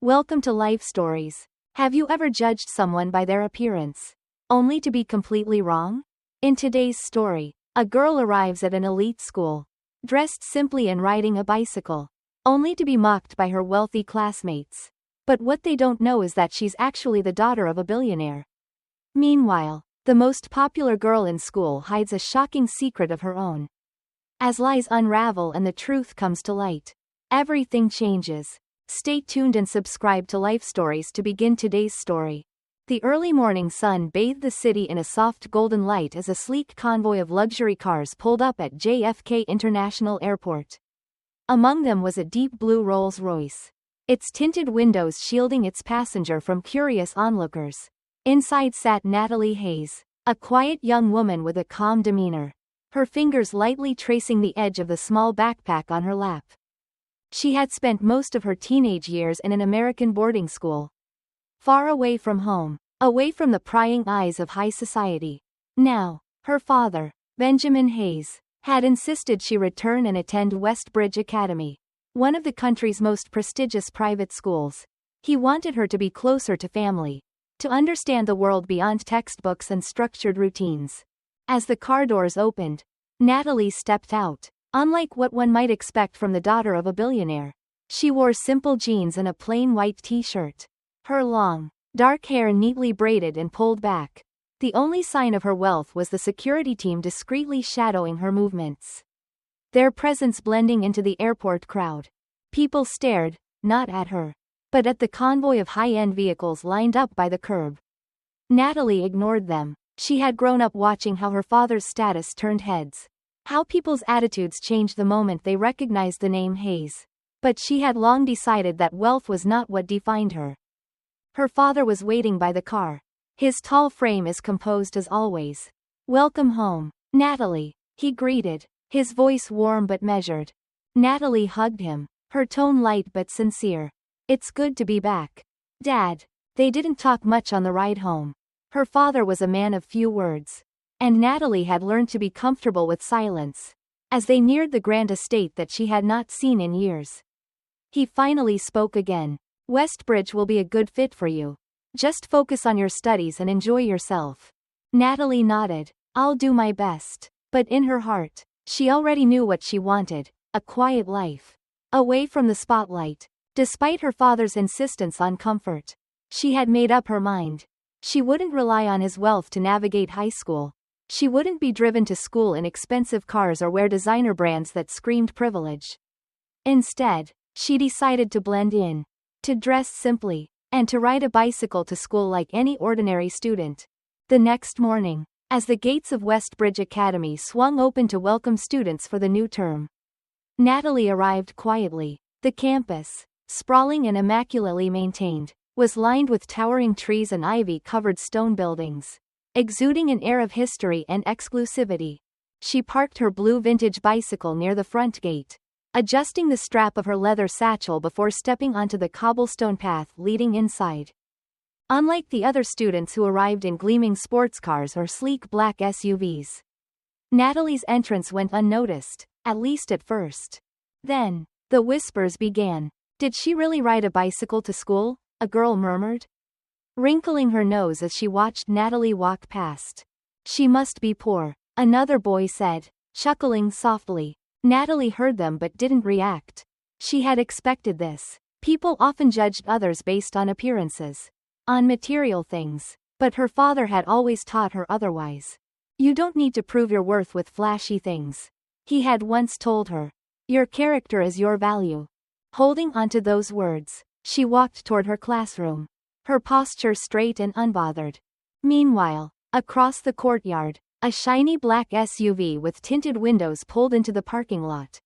Welcome to Life Stories. Have you ever judged someone by their appearance, only to be completely wrong? In today's story, a girl arrives at an elite school, dressed simply and riding a bicycle, only to be mocked by her wealthy classmates. But what they don't know is that she's actually the daughter of a billionaire. Meanwhile, the most popular girl in school hides a shocking secret of her own. As lies unravel and the truth comes to light, everything changes. Stay tuned and subscribe to Life Stories to begin today's story. The early morning sun bathed the city in a soft golden light as a sleek convoy of luxury cars pulled up at JFK International Airport. Among them was a deep blue Rolls-Royce, its tinted windows shielding its passenger from curious onlookers. Inside sat Natalie Hayes, a quiet young woman with a calm demeanor, her fingers lightly tracing the edge of the small backpack on her lap. She had spent most of her teenage years in an American boarding school, far away from home, away from the prying eyes of high society. Now, her father, Benjamin Hayes, had insisted she return and attend Westbridge Academy, one of the country's most prestigious private schools. He wanted her to be closer to family, to understand the world beyond textbooks and structured routines. As the car doors opened, Natalie stepped out. Unlike what one might expect from the daughter of a billionaire, she wore simple jeans and a plain white t-shirt. Her long, dark hair neatly braided and pulled back. The only sign of her wealth was the security team discreetly shadowing her movements, their presence blending into the airport crowd. People stared, not at her, but at the convoy of high-end vehicles lined up by the curb. Natalie ignored them. She had grown up watching how her father's status turned heads, how people's attitudes changed the moment they recognized the name Hayes. But she had long decided that wealth was not what defined her. Her father was waiting by the car, his tall frame as composed as always. "Welcome home, Natalie," he greeted, his voice warm but measured. Natalie hugged him, her tone light but sincere. "It's good to be back, Dad." They didn't talk much on the ride home. Her father was a man of few words, and Natalie had learned to be comfortable with silence. As they neared the grand estate that she had not seen in years, he finally spoke again. "Westbridge will be a good fit for you. Just focus on your studies and enjoy yourself." Natalie nodded. "I'll do my best." But in her heart, she already knew what she wanted, a quiet life, away from the spotlight. Despite her father's insistence on comfort, she had made up her mind. She wouldn't rely on his wealth to navigate high school. She wouldn't be driven to school in expensive cars or wear designer brands that screamed privilege. Instead, she decided to blend in, to dress simply, and to ride a bicycle to school like any ordinary student. The next morning, as the gates of Westbridge Academy swung open to welcome students for the new term, Natalie arrived quietly. The campus, sprawling and immaculately maintained, was lined with towering trees and ivy-covered stone buildings, exuding an air of history and exclusivity. She parked her blue vintage bicycle near the front gate, adjusting the strap of her leather satchel before stepping onto the cobblestone path leading inside. Unlike the other students who arrived in gleaming sports cars or sleek black SUVs, Natalie's entrance went unnoticed, at least at first. Then, the whispers began. "Did she really ride a bicycle to school?" a girl murmured, wrinkling her nose as she watched Natalie walk past. "She must be poor," another boy said, chuckling softly. Natalie heard them but didn't react. She had expected this. People often judged others based on appearances, on material things. But her father had always taught her otherwise. "You don't need to prove your worth with flashy things," he had once told her. "Your character is your value." Holding onto those words, she walked toward her classroom, her posture straight and unbothered. Meanwhile, across the courtyard, a shiny black SUV with tinted windows pulled into the parking lot.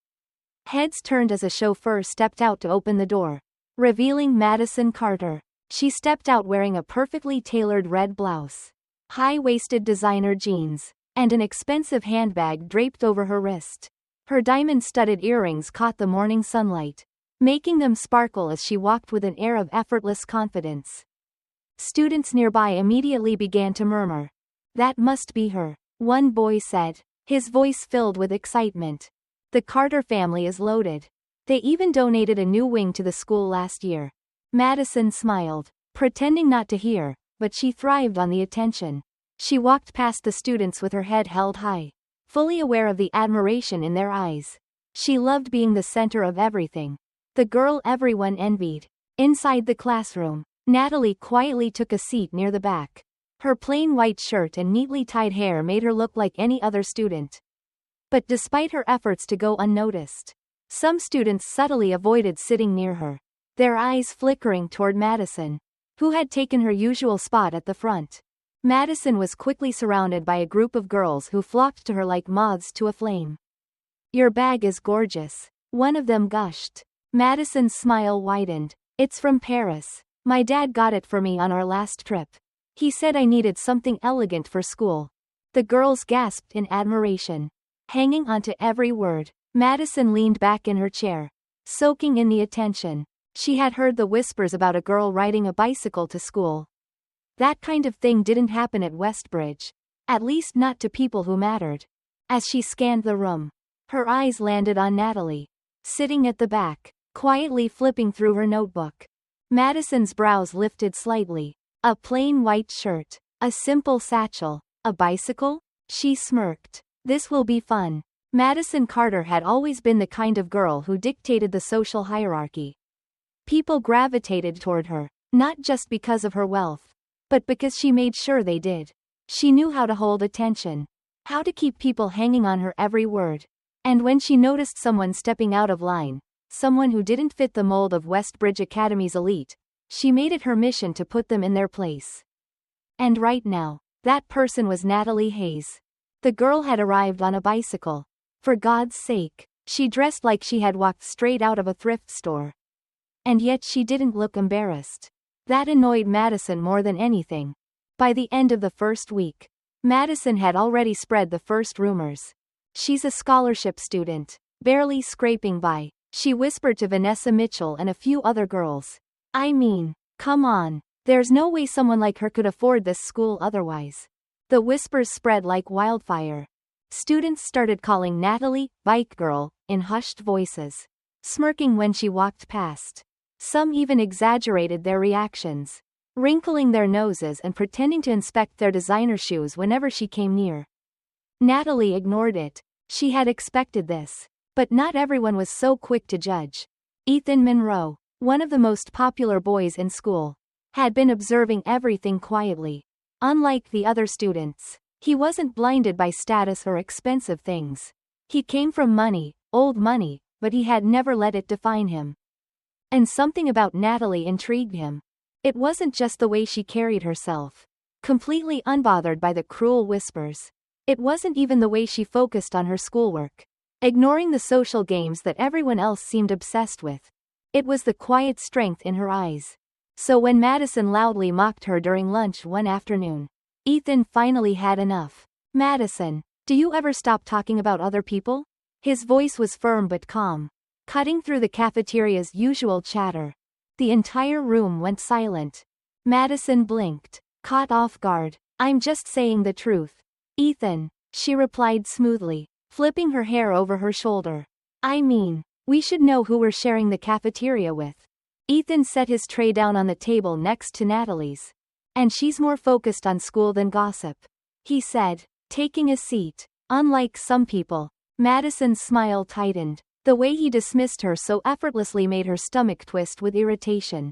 Heads turned as a chauffeur stepped out to open the door, revealing Madison Carter. She stepped out wearing a perfectly tailored red blouse, high-waisted designer jeans, and an expensive handbag draped over her wrist. Her diamond-studded earrings caught the morning sunlight, making them sparkle as she walked with an air of effortless confidence. Students nearby immediately began to murmur. "That must be her," one boy said, his voice filled with excitement. "The Carter family is loaded. They even donated a new wing to the school last year." Madison smiled, pretending not to hear, but she thrived on the attention. She walked past the students with her head held high, fully aware of the admiration in their eyes. She loved being the center of everything. The girl everyone envied. Inside the classroom, Natalie quietly took a seat near the back. Her plain white shirt and neatly tied hair made her look like any other student. But despite her efforts to go unnoticed, some students subtly avoided sitting near her, their eyes flickering toward Madison, who had taken her usual spot at the front. Madison was quickly surrounded by a group of girls who flocked to her like moths to a flame. "Your bag is gorgeous," one of them gushed. Madison's smile widened. "It's from Paris. My dad got it for me on our last trip. He said I needed something elegant for school." The girls gasped in admiration. Hanging onto every word, Madison leaned back in her chair, soaking in the attention. She had heard the whispers about a girl riding a bicycle to school. That kind of thing didn't happen at Westbridge. At least not to people who mattered. As she scanned the room, her eyes landed on Natalie, sitting at the back, quietly flipping through her notebook. Madison's brows lifted slightly. A plain white shirt, a simple satchel, a bicycle? She smirked. This will be fun. Madison Carter had always been the kind of girl who dictated the social hierarchy. People gravitated toward her, not just because of her wealth, but because she made sure they did. She knew how to hold attention, how to keep people hanging on her every word. And when she noticed someone stepping out of line, someone who didn't fit the mold of Westbridge Academy's elite, she made it her mission to put them in their place. And right now, that person was Natalie Hayes. The girl had arrived on a bicycle. For God's sake, she dressed like she had walked straight out of a thrift store. And yet she didn't look embarrassed. That annoyed Madison more than anything. By the end of the first week, Madison had already spread the first rumors. "She's a scholarship student, barely scraping by," she whispered to Vanessa Mitchell and a few other girls. "I mean, come on. There's no way someone like her could afford this school otherwise." The whispers spread like wildfire. Students started calling Natalie "Bike Girl" in hushed voices, smirking when she walked past. Some even exaggerated their reactions, wrinkling their noses and pretending to inspect their designer shoes whenever she came near. Natalie ignored it. She had expected this. But not everyone was so quick to judge. Ethan Monroe, one of the most popular boys in school, had been observing everything quietly. Unlike the other students, he wasn't blinded by status or expensive things. He came from money, old money, but he had never let it define him. And something about Natalie intrigued him. It wasn't just the way she carried herself, completely unbothered by the cruel whispers. It wasn't even the way she focused on her schoolwork, ignoring the social games that everyone else seemed obsessed with. It was the quiet strength in her eyes. So when Madison loudly mocked her during lunch one afternoon, Ethan finally had enough. "Madison, do you ever stop talking about other people?" His voice was firm but calm, cutting through the cafeteria's usual chatter. The entire room went silent. Madison blinked, caught off guard. "I'm just saying the truth, Ethan," she replied smoothly, flipping her hair over her shoulder. "I mean, we should know who we're sharing the cafeteria with." Ethan set his tray down on the table next to Natalie's. "And she's more focused on school than gossip," he said, taking a seat. Unlike some people, Madison's smile tightened. The way he dismissed her so effortlessly made her stomach twist with irritation.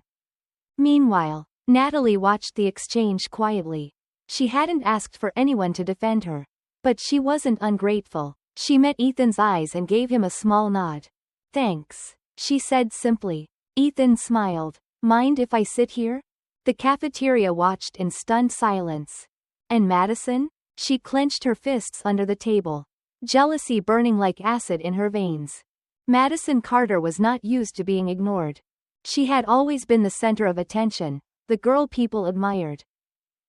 Meanwhile, Natalie watched the exchange quietly. She hadn't asked for anyone to defend her. But she wasn't ungrateful. She met Ethan's eyes and gave him a small nod. "Thanks," she said simply. Ethan smiled. "Mind if I sit here?" The cafeteria watched in stunned silence. And Madison? She clenched her fists under the table, jealousy burning like acid in her veins. Madison Carter was not used to being ignored. She had always been the center of attention, the girl people admired,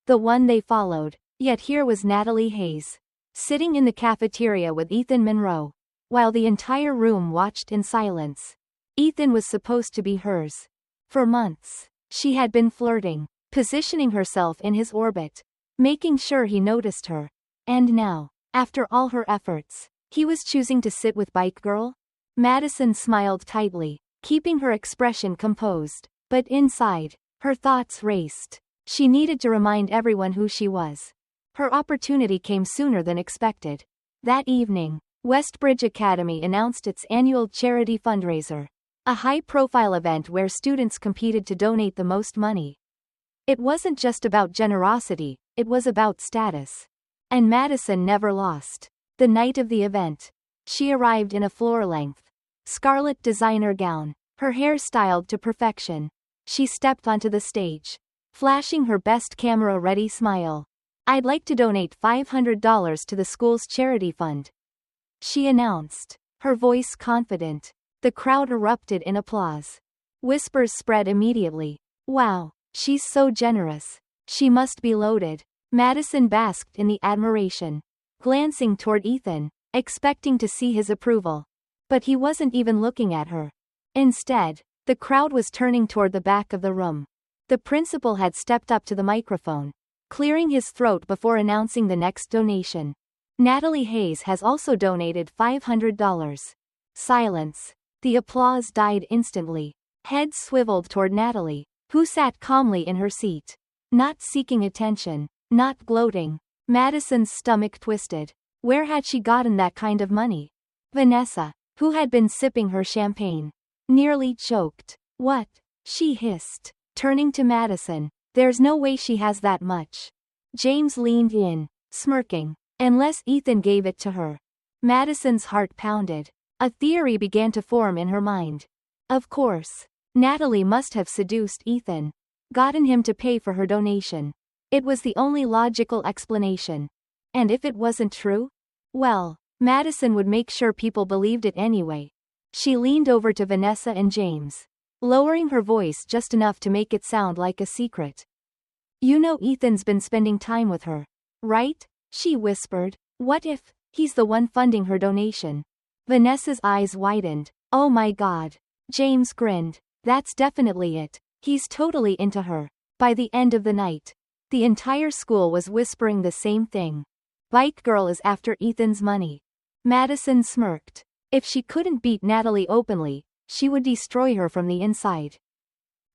the one they followed. Yet here was Natalie Hayes, sitting in the cafeteria with Ethan Monroe, while the entire room watched in silence. Ethan was supposed to be hers. For months, she had been flirting, positioning herself in his orbit, making sure he noticed her. And now, after all her efforts, he was choosing to sit with Bike Girl? Madison smiled tightly, keeping her expression composed. But inside, her thoughts raced. She needed to remind everyone who she was. Her opportunity came sooner than expected. That evening, Westbridge Academy announced its annual charity fundraiser, a high-profile event where students competed to donate the most money. It wasn't just about generosity, it was about status. And Madison never lost. The night of the event, she arrived in a floor-length, scarlet designer gown, her hair styled to perfection. She stepped onto the stage, flashing her best camera-ready smile. "I'd like to donate $500 to the school's charity fund," she announced, her voice confident. The crowd erupted in applause. Whispers spread immediately. "Wow, she's so generous. She must be loaded." Madison basked in the admiration, glancing toward Ethan, expecting to see his approval. But he wasn't even looking at her. Instead, the crowd was turning toward the back of the room. The principal had stepped up to the microphone, clearing his throat before announcing the next donation. "Natalie Hayes has also donated $500. Silence. The applause died instantly. Heads swiveled toward Natalie, who sat calmly in her seat, not seeking attention, not gloating. Madison's stomach twisted. Where had she gotten that kind of money? Vanessa, who had been sipping her champagne, nearly choked. "What?" she hissed, turning to Madison. "There's no way she has that much." James leaned in, smirking. "Unless Ethan gave it to her." Madison's heart pounded. A theory began to form in her mind. Of course, Natalie must have seduced Ethan, gotten him to pay for her donation. It was the only logical explanation. And if it wasn't true? Well, Madison would make sure people believed it anyway. She leaned over to Vanessa and James, lowering her voice just enough to make it sound like a secret. "You know Ethan's been spending time with her, right?" she whispered. "What if he's the one funding her donation?" Vanessa's eyes widened. "Oh my God." James grinned. "That's definitely it. He's totally into her." By the end of the night, the entire school was whispering the same thing. "Bike Girl is after Ethan's money." Madison smirked. If she couldn't beat Natalie openly, she would destroy her from the inside.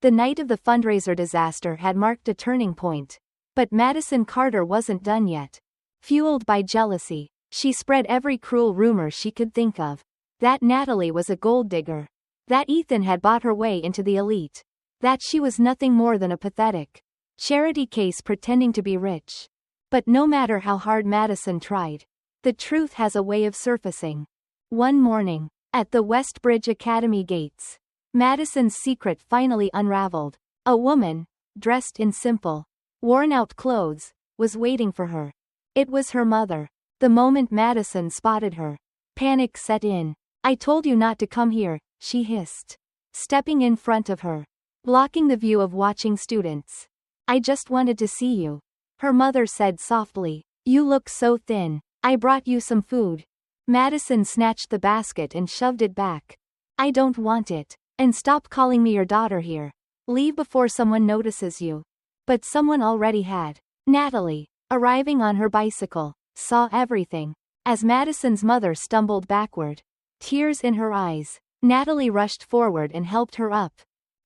The night of the fundraiser disaster had marked a turning point. But Madison Carter wasn't done yet. Fueled by jealousy, she spread every cruel rumor she could think of. That Natalie was a gold digger. That Ethan had bought her way into the elite. That she was nothing more than a pathetic charity case pretending to be rich. But no matter how hard Madison tried, the truth has a way of surfacing. One morning, at the Westbridge Academy gates, Madison's secret finally unraveled. A woman, dressed in simple, worn-out clothes, was waiting for her. It was her mother. The moment Madison spotted her, panic set in. "I told you not to come here," she hissed, stepping in front of her, blocking the view of watching students. "I just wanted to see you," her mother said softly. "You look so thin. I brought you some food." Madison snatched the basket and shoved it back. "I don't want it. And stop calling me your daughter here. Leave before someone notices you." But someone already had. Natalie, arriving on her bicycle, saw everything. As Madison's mother stumbled backward, tears in her eyes, Natalie rushed forward and helped her up.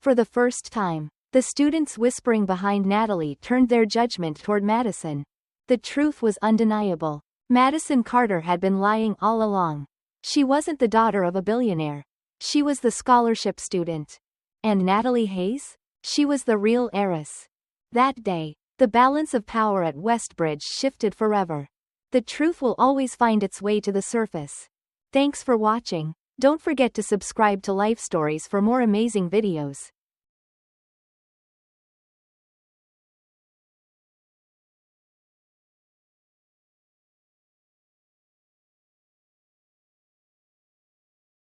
For the first time, the students whispering behind Natalie turned their judgment toward Madison. The truth was undeniable. Madison Carter had been lying all along. She wasn't the daughter of a billionaire. She was the scholarship student. And Natalie Hayes? She was the real heiress. That day, the balance of power at Westbridge shifted forever. The truth will always find its way to the surface. Thanks for watching. Don't forget to subscribe to Life Stories for more amazing videos.